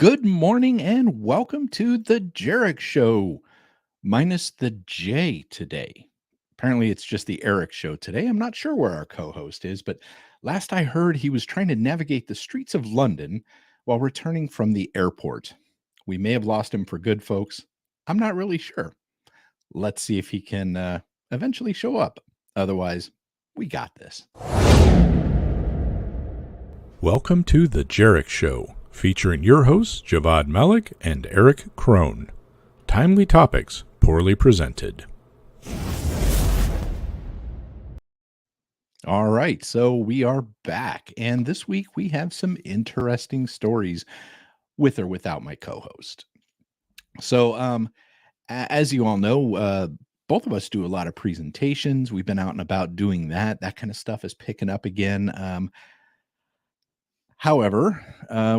Good morning and welcome to the Jarek Show, minus the J today. Apparently, it's just the Eric Show today. I'm not sure where our co host is, but last I heard, he was trying to navigate the streets of London while returning from the airport. We may have lost him for good, folks. I'm not really sure. Let's see if he can eventually show up. Otherwise, we got this. Welcome to The Jarek Show, featuring your hosts Javad Malik and Eric Krohn. Timely topics, poorly presented. All right, so we are back, and this week we have some interesting stories with or without my co-host. So, as you all know, both of us do a lot of presentations. We've been out and about doing that. That kind of stuff is picking up again. However,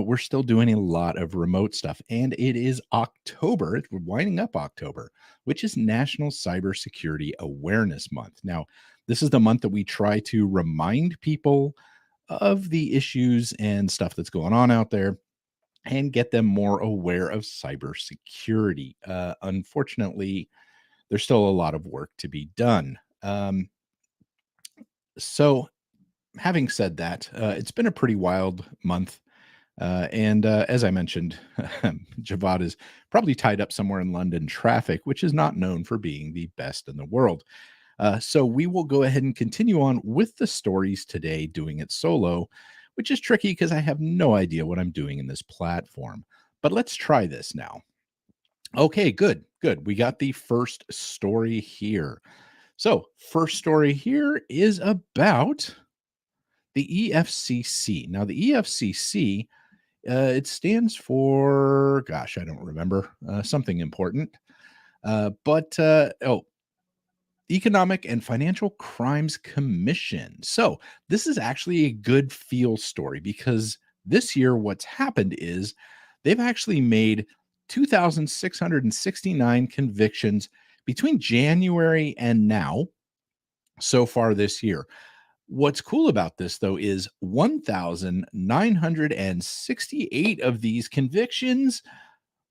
we're still doing a lot of remote stuff, and it is October. We're winding up October, which is National Cybersecurity Awareness Month. Now, this is the month that we try to remind people of the issues and stuff that's going on out there and get them more aware of cybersecurity. Unfortunately, there's still a lot of work to be done. So, having said that, it's been a pretty wild month. And as I mentioned, Javad is probably tied up somewhere in London traffic, which is not known for being the best in the world. So we will go ahead and continue on with the stories today, doing it solo, which is tricky because I have no idea what I'm doing in this platform. But let's try this now. Okay, good. We got the first story here. So, first story here is about the EFCC. Now, the EFCC, it stands for, gosh, I don't remember, something important. Economic and Financial Crimes Commission. So, this is actually a good feel story because this year, what's happened is they've actually made 2,669 convictions between January and now so far this year. What's cool about this, though, is 1,968 of these convictions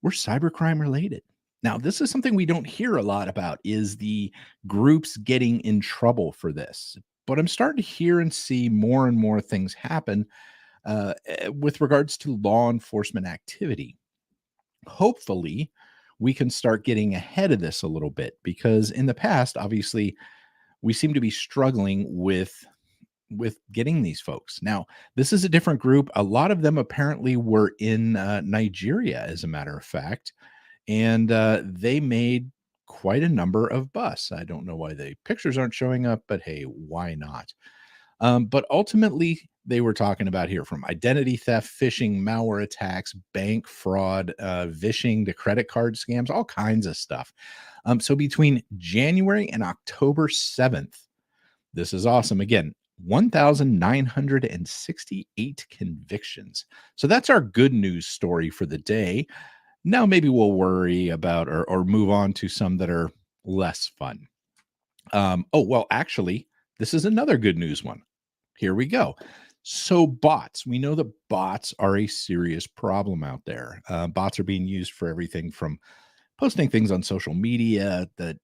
were cybercrime related. Now, this is something we don't hear a lot about, is the groups getting in trouble for this. But I'm starting to hear and see more and more things happen with regards to law enforcement activity. Hopefully, we can start getting ahead of this a little bit because in the past, obviously, we seem to be struggling with getting these folks. Now, this is a different group. A lot of them apparently were in Nigeria, as a matter of fact, and they made quite a number of busts. I don't know why the pictures aren't showing up, but hey, why not? But ultimately, they were talking about here from identity theft, phishing, malware attacks, bank fraud, vishing to credit card scams, all kinds of stuff. So between January and October 7th, this is awesome. Again, 1,968 convictions. So that's our good news story for the day. Now maybe we'll worry about or move on to some that are less fun. Actually, this is another good news one. Here we go. So bots, we know that bots are a serious problem out there. Bots are being used for everything from posting things on social media that,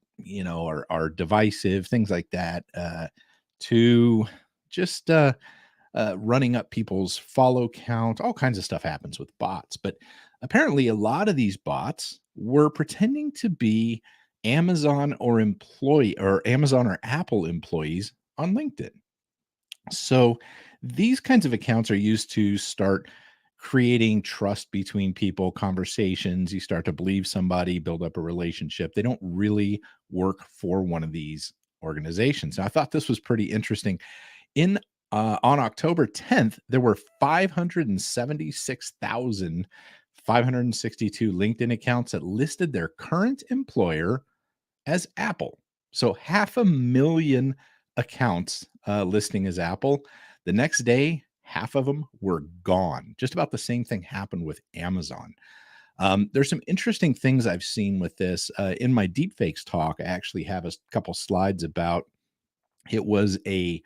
are divisive, things like that, to just running up people's follow count. All kinds of stuff happens with bots. But apparently, a lot of these bots were pretending to be Amazon or Apple employees on LinkedIn. So these kinds of accounts are used to start creating trust between people, conversations. You start to believe somebody, build up a relationship. They don't really work for one of these organizations. Now, I thought this was pretty interesting. On October 10th, there were 576,562 LinkedIn accounts that listed their current employer as Apple. So 500,000 accounts listing as Apple. The next day, half of them were gone. Just about the same thing happened with Amazon. There's some interesting things I've seen with this. In my deepfakes talk, I actually have a couple slides about it. Was a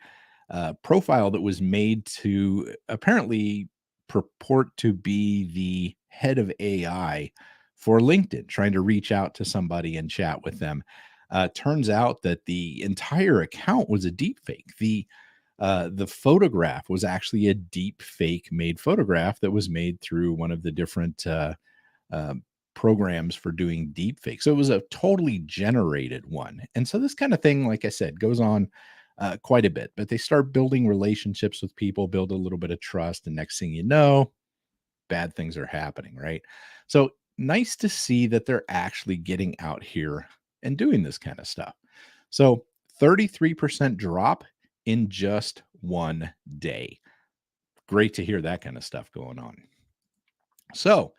profile that was made to apparently purport to be the head of AI for LinkedIn, trying to reach out to somebody and chat with them. Turns out that the entire account was a deep fake. The photograph was actually a deep fake made photograph that was made through one of the different programs for doing deep fake. So it was a totally generated one. And so this kind of thing, like I said, goes on quite a bit. But they start building relationships with people, build a little bit of trust, and next thing you know, bad things are happening, right? So nice to see that they're actually getting out here and doing this kind of stuff. So 33% drop in just one day. Great to hear that kind of stuff going on. So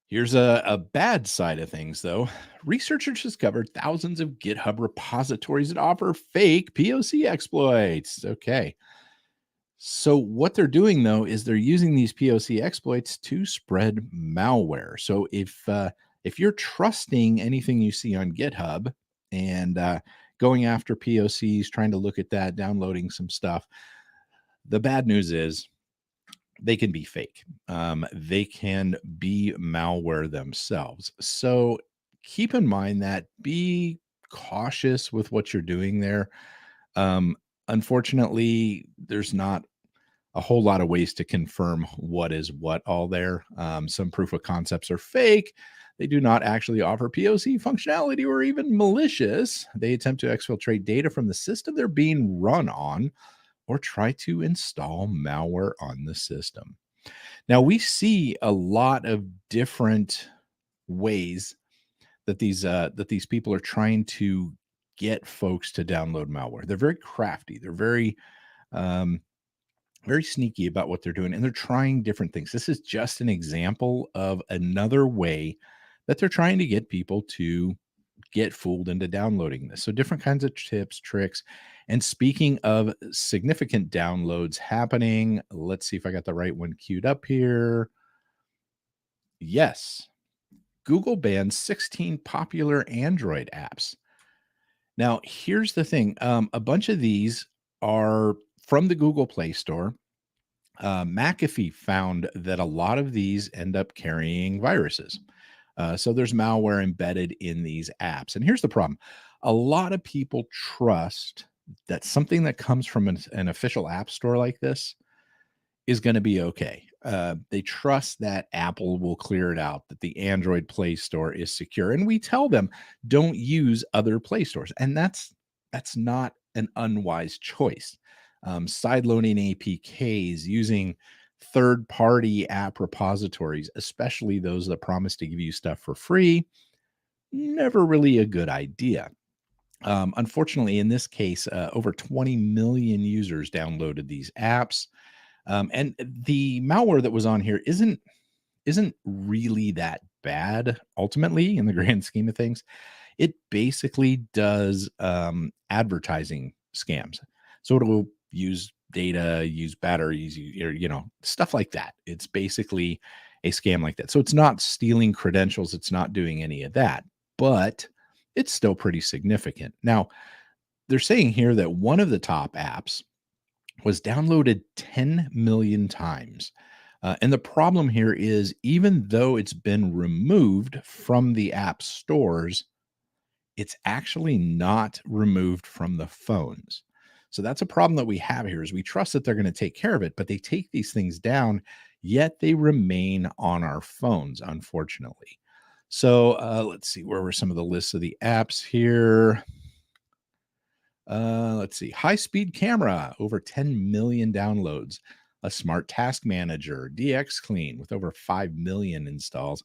here's a bad side of things, though. Researchers discovered thousands of GitHub repositories that offer fake POC exploits. Okay. So what they're doing, though, is they're using these POC exploits to spread malware. So if you're trusting anything you see on GitHub and going after POCs, trying to look at that, downloading some stuff, the bad news is they can be fake. They can be malware themselves. So keep in mind that. Be cautious with what you're doing there. Unfortunately, there's not a whole lot of ways to confirm what is what all there. Some proof of concepts are fake. They do not actually offer POC functionality or even malicious. They attempt to exfiltrate data from the system they're being run on or try to install malware on the system. Now, we see a lot of different ways that these people are trying to get folks to download malware. They're very crafty. They're very sneaky about what they're doing, and they're trying different things. This is just an example of another way that they're trying to get people to get fooled into downloading this. So different kinds of tips, tricks. And speaking of significant downloads happening, let's see if I got the right one queued up here. Yes. Google banned 16 popular Android apps. Now, here's the thing. A bunch of these are from the Google Play Store. McAfee found that a lot of these end up carrying viruses. So there's malware embedded in these apps. And here's the problem. A lot of people trust that something that comes from an official app store like this is going to be okay. They trust that Apple will clear it out, that the Android Play Store is secure. And we tell them, don't use other Play Stores. And that's not an unwise choice. Sideloading APKs, using third-party app repositories, especially those that promise to give you stuff for free, never really a good idea. Unfortunately, in this case, over 20 million users downloaded these apps. And the malware that was on here isn't really that bad, ultimately, in the grand scheme of things. It basically does advertising scams. So it will use data, use batteries, stuff like that. It's basically a scam like that. So it's not stealing credentials. It's not doing any of that, but it's still pretty significant. Now, they're saying here that one of the top apps was downloaded 10 million times. And the problem here is, even though it's been removed from the app stores, it's actually not removed from the phones. So that's a problem that we have here, is we trust that they're going to take care of it, but they take these things down, yet they remain on our phones, unfortunately. So let's see, where were some of the lists of the apps here? Let's see, high-speed camera, over 10 million downloads. A smart task manager, DX Clean, with over 5 million installs.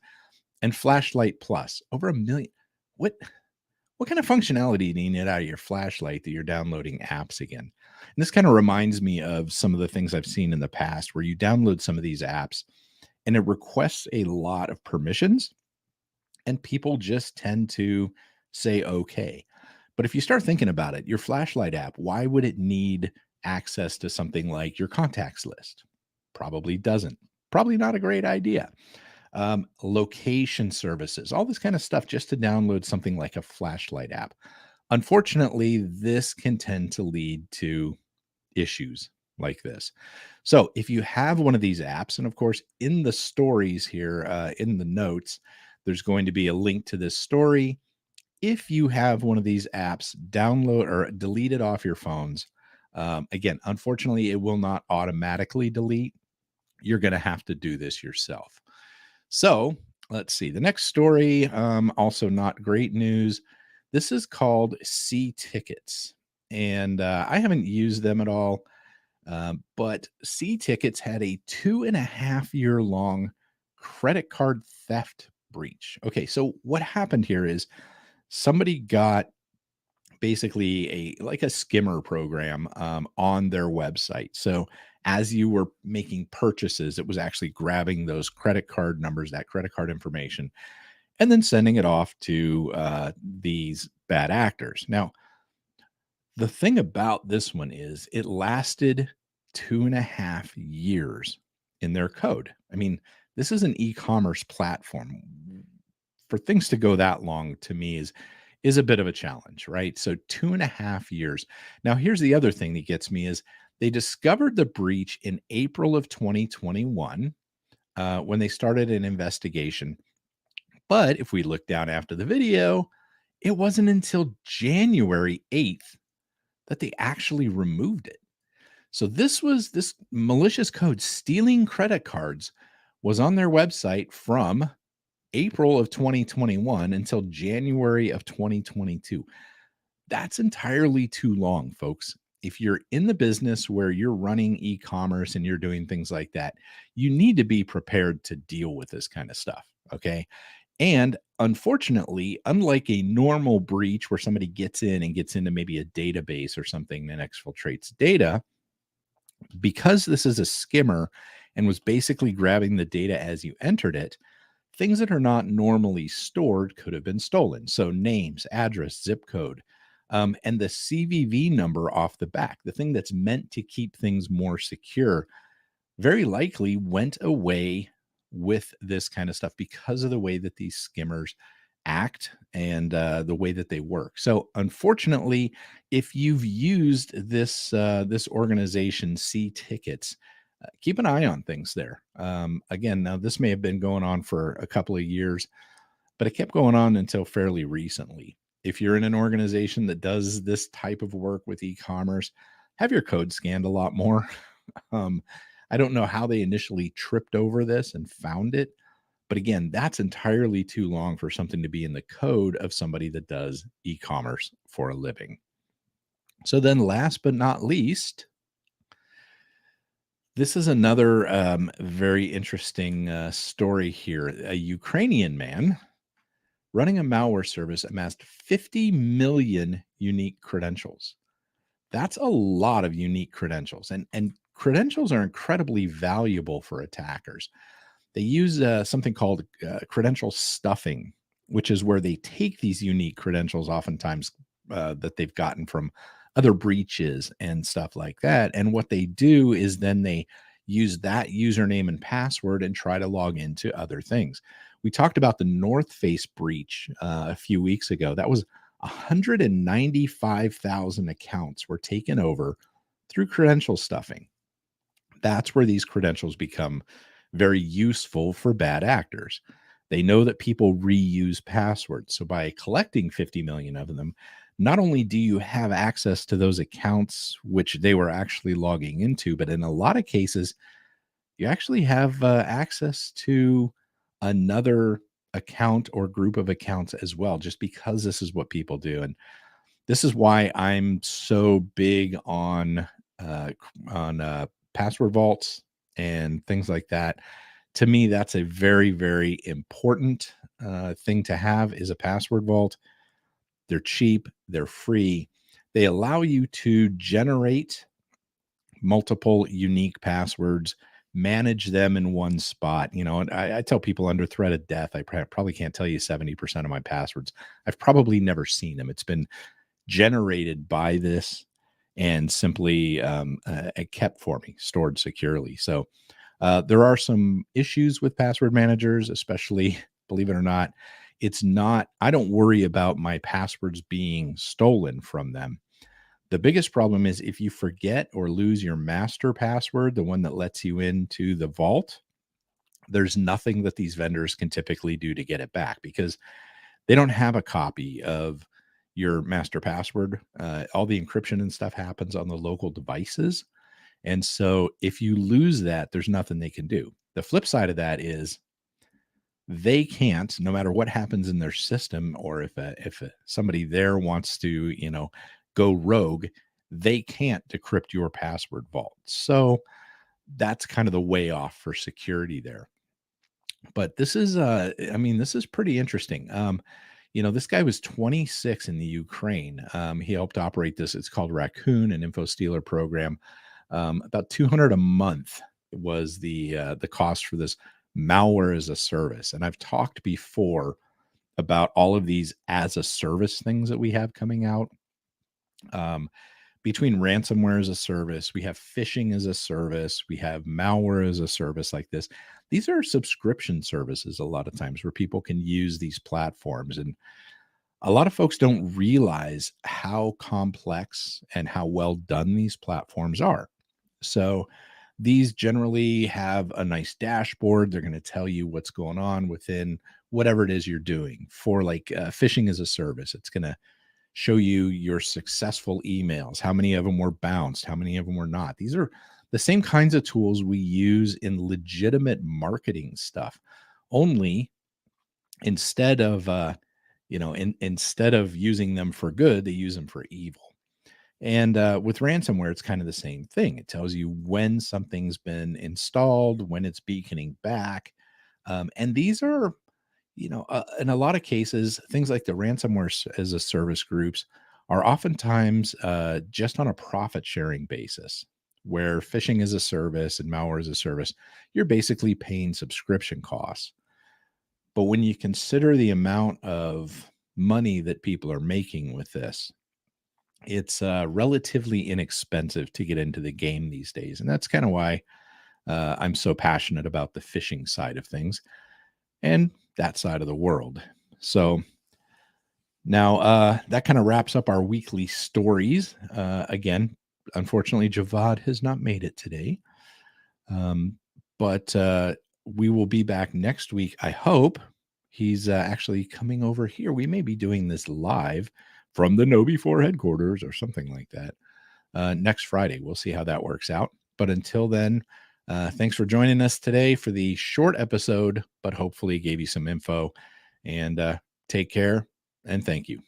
And Flashlight Plus, over 1 million. What kind of functionality do you need out of your flashlight that you're downloading apps again? And this kind of reminds me of some of the things I've seen in the past, where you download some of these apps and it requests a lot of permissions, and people just tend to say, okay. But if you start thinking about it, your flashlight app, why would it need access to something like your contacts list? Probably doesn't. Probably not a great idea. Location services, all this kind of stuff, just to download something like a flashlight app. Unfortunately, this can tend to lead to issues like this. So if you have one of these apps, and of course, in the stories here, in the notes, there's going to be a link to this story. If you have one of these apps, download or delete it off your phones. Again, unfortunately, it will not automatically delete. You're going to have to do this yourself. So let's see. The next story, also not great news. This is called C tickets. And I haven't used them at all. But C tickets had a 2.5 year long credit card theft breach. Okay. So what happened here is somebody got basically a skimmer program on their website. So as you were making purchases, it was actually grabbing those credit card numbers, that credit card information, and then sending it off to these bad actors. Now, the thing about this one is it lasted 2.5 years in their code. I mean, this is an e-commerce platform. For things to go that long to me is a bit of a challenge, right? So 2.5 years. Now, here's the other thing that gets me is they discovered the breach in April of 2021 when they started an investigation. But if we look down after the video, it wasn't until January 8th that they actually removed it. So this malicious code stealing credit cards was on their website from April of 2021 until January of 2022. That's entirely too long, folks. If you're in the business where you're running e-commerce and you're doing things like that, you need to be prepared to deal with this kind of stuff. Okay. And unfortunately, unlike a normal breach where somebody gets in and gets into maybe a database or something that exfiltrates data, because this is a skimmer and was basically grabbing the data as you entered it, things that are not normally stored could have been stolen. So names, address, zip code, and the CVV number off the back, the thing that's meant to keep things more secure, very likely went away with this kind of stuff because of the way that these skimmers act and the way that they work. So unfortunately, if you've used this organization C tickets, keep an eye on things there. Again, now this may have been going on for a couple of years, but it kept going on until fairly recently. If you're in an organization that does this type of work with e-commerce, have your code scanned a lot more. um, I don't know how they initially tripped over this and found it, but again, that's entirely too long for something to be in the code of somebody that does e-commerce for a living. So then last but not least, this is another very interesting story here. A Ukrainian man running a malware service amassed 50 million unique credentials. That's a lot of unique credentials. And credentials are incredibly valuable for attackers. They use something called credential stuffing, which is where they take these unique credentials, oftentimes that they've gotten from other breaches and stuff like that. And what they do is then they use that username and password and try to log into other things. We talked about the North Face breach a few weeks ago. That was 195,000 accounts were taken over through credential stuffing. That's where these credentials become very useful for bad actors. They know that people reuse passwords. So by collecting 50 million of them, not only do you have access to those accounts which they were actually logging into, but in a lot of cases, you actually have access to another account or group of accounts as well, just because this is what people do. And this is why I'm so big on password vaults and things like that. To me, that's a very, very important thing to have is a password vault. They're cheap, they're free. They allow you to generate multiple unique passwords, manage them in one spot. You know, and I tell people under threat of death, I probably can't tell you 70% of my passwords. I've probably never seen them. It's been generated by this and simply kept for me, stored securely. So there are some issues with password managers, especially, believe it or not, I don't worry about my passwords being stolen from them. The biggest problem is if you forget or lose your master password, the one that lets you into the vault, there's nothing that these vendors can typically do to get it back because they don't have a copy of your master password. All the encryption and stuff happens on the local devices. And so if you lose that, there's nothing they can do. The flip side of that is they can't, no matter what happens in their system, or if somebody there wants to, go rogue, they can't decrypt your password vault. So that's kind of the way off for security there. But this is, this is pretty interesting. This guy was 26 in the Ukraine. He helped operate this. It's called Raccoon, an info stealer program. About $200 a month was the cost for this malware as a service. And I've talked before about all of these as a service things that we have coming out. Between ransomware as a service, we have phishing as a service, we have malware as a service like this. These are subscription services a lot of times where people can use these platforms. And a lot of folks don't realize how complex and how well done these platforms are. So these generally have a nice dashboard. They're going to tell you what's going on within whatever it is you're doing. For like phishing as a service, it's going to show you your successful emails, how many of them were bounced, how many of them were not. These are the same kinds of tools we use in legitimate marketing stuff. Only instead of instead of using them for good, they use them for evil. And with ransomware, it's kind of the same thing. It tells you when something's been installed, when it's beaconing back. And these are, in a lot of cases, things like the ransomware as a service groups are oftentimes just on a profit sharing basis, where phishing as a service and malware as a service, you're basically paying subscription costs. But when you consider the amount of money that people are making with this, it's relatively inexpensive to get into the game these days. And that's kind of why I'm so passionate about the phishing side of things and that side of the world. So now that kind of wraps up our weekly stories. Again, unfortunately, Javad has not made it today. But we will be back next week. I hope he's actually coming over here. We may be doing this live from the KnowBe4 headquarters or something like that next Friday. We'll see how that works out. But until then, thanks for joining us today for the short episode, but hopefully gave you some info. And take care and thank you.